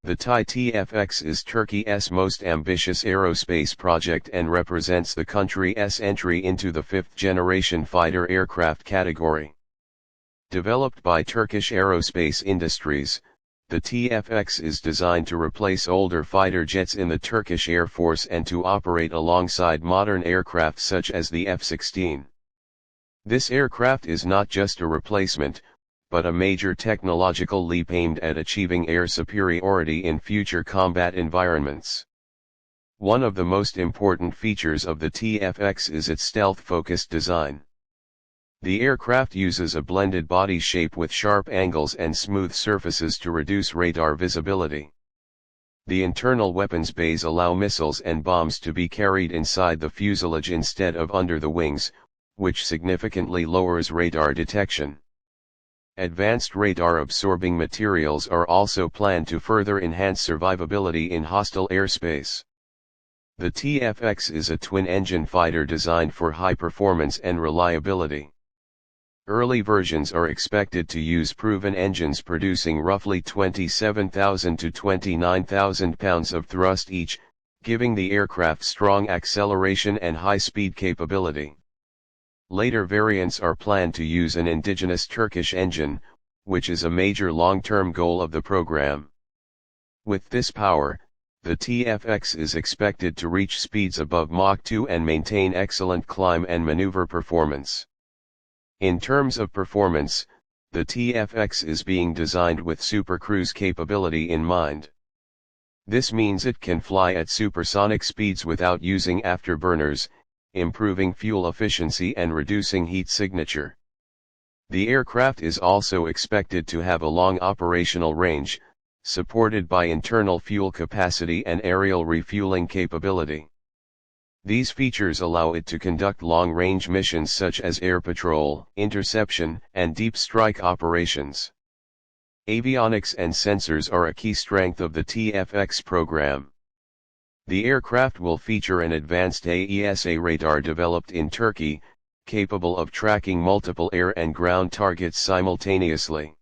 The TAI TF-X is Turkey's most ambitious aerospace project and represents the country's entry into the fifth-generation fighter aircraft category. Developed by Turkish Aerospace Industries, the TF-X is designed to replace older fighter jets in the Turkish Air Force and to operate alongside modern aircraft such as the F-16. This aircraft is not just a replacement, but a major technological leap aimed at achieving air superiority in future combat environments. One of the most important features of the TF-X is its stealth-focused design. The aircraft uses a blended body shape with sharp angles and smooth surfaces to reduce radar visibility. The internal weapons bays allow missiles and bombs to be carried inside the fuselage instead of under the wings, which significantly lowers radar detection. Advanced radar-absorbing materials are also planned to further enhance survivability in hostile airspace. The TF-X is a twin-engine fighter designed for high performance and reliability. Early versions are expected to use proven engines producing roughly 27,000 to 29,000 pounds of thrust each, giving the aircraft strong acceleration and high-speed capability. Later variants are planned to use an indigenous Turkish engine, which is a major long-term goal of the program. With this power, the TF-X is expected to reach speeds above Mach 2 and maintain excellent climb and maneuver performance. In terms of performance, the TF-X is being designed with supercruise capability in mind. This means it can fly at supersonic speeds without using afterburners, improving fuel efficiency and reducing heat signature. The aircraft is also expected to have a long operational range, supported by internal fuel capacity and aerial refueling capability. These features allow it to conduct long-range missions such as air patrol, interception, and deep strike operations. Avionics and sensors are a key strength of the TF-X program. The aircraft will feature an advanced AESA radar developed in Turkey, capable of tracking multiple air and ground targets simultaneously.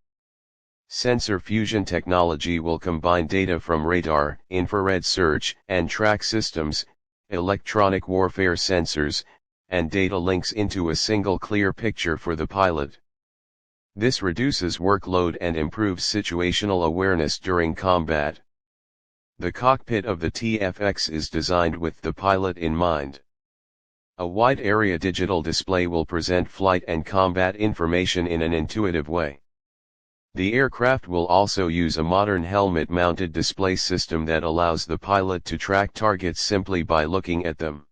Sensor fusion technology will combine data from radar, infrared search and track systems, electronic warfare sensors, and data links into a single clear picture for the pilot. This reduces workload and improves situational awareness during combat. The cockpit of the TF-X is designed with the pilot in mind. A wide-area digital display will present flight and combat information in an intuitive way. The aircraft will also use a modern helmet-mounted display system that allows the pilot to track targets simply by looking at them.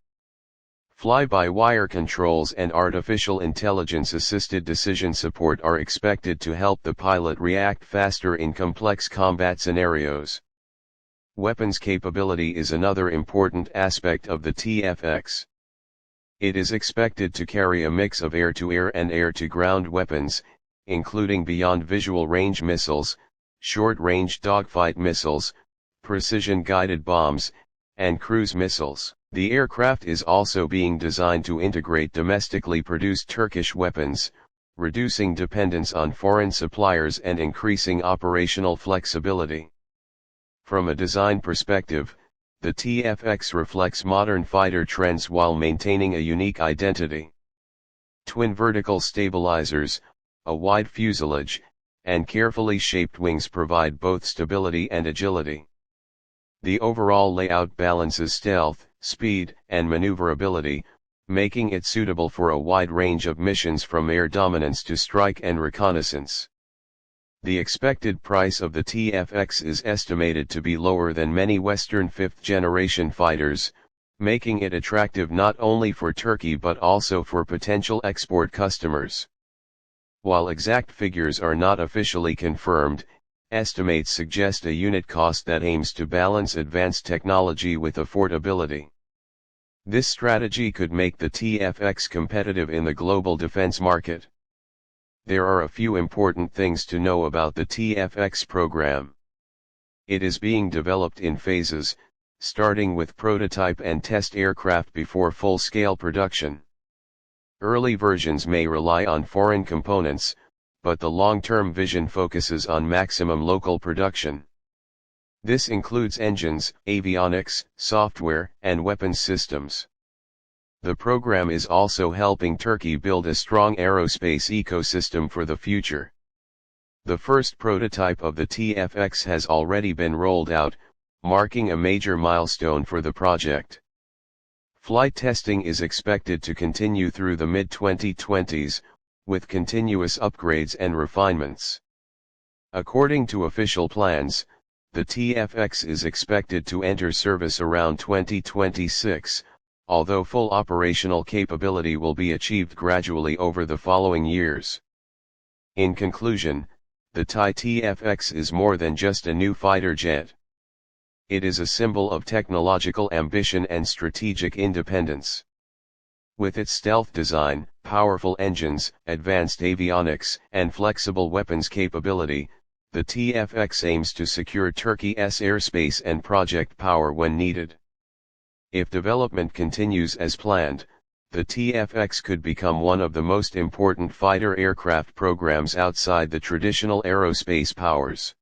Fly-by-wire controls and artificial intelligence-assisted decision support are expected to help the pilot react faster in complex combat scenarios. Weapons capability is another important aspect of the TF-X. It is expected to carry a mix of air-to-air and air-to-ground weapons, including beyond visual range missiles, short-range dogfight missiles, precision-guided bombs, and cruise missiles. The aircraft is also being designed to integrate domestically produced Turkish weapons, reducing dependence on foreign suppliers and increasing operational flexibility. From a design perspective, the TF-X reflects modern fighter trends while maintaining a unique identity. Twin vertical stabilizers, a wide fuselage, and carefully shaped wings provide both stability and agility. The overall layout balances stealth, speed, and maneuverability, making it suitable for a wide range of missions from air dominance to strike and reconnaissance. The expected price of the TF-X is estimated to be lower than many Western fifth-generation fighters, making it attractive not only for Turkey but also for potential export customers. While exact figures are not officially confirmed, estimates suggest a unit cost that aims to balance advanced technology with affordability. This strategy could make the TF-X competitive in the global defense market. There are a few important things to know about the TF-X program. It is being developed in phases, starting with prototype and test aircraft before full-scale production. Early versions may rely on foreign components, but the long-term vision focuses on maximum local production. This includes engines, avionics, software, and weapons systems. The program is also helping Turkey build a strong aerospace ecosystem for the future. The first prototype of the TF-X has already been rolled out, marking a major milestone for the project. Flight testing is expected to continue through the mid-2020s, with continuous upgrades and refinements. According to official plans, the TF-X is expected to enter service around 2026, although full operational capability will be achieved gradually over the following years. In conclusion, the TAI TF-X is more than just a new fighter jet. It is a symbol of technological ambition and strategic independence. With its stealth design, powerful engines, advanced avionics, and flexible weapons capability, the TF-X aims to secure Turkey's airspace and project power when needed. If development continues as planned, the TF-X could become one of the most important fighter aircraft programs outside the traditional aerospace powers.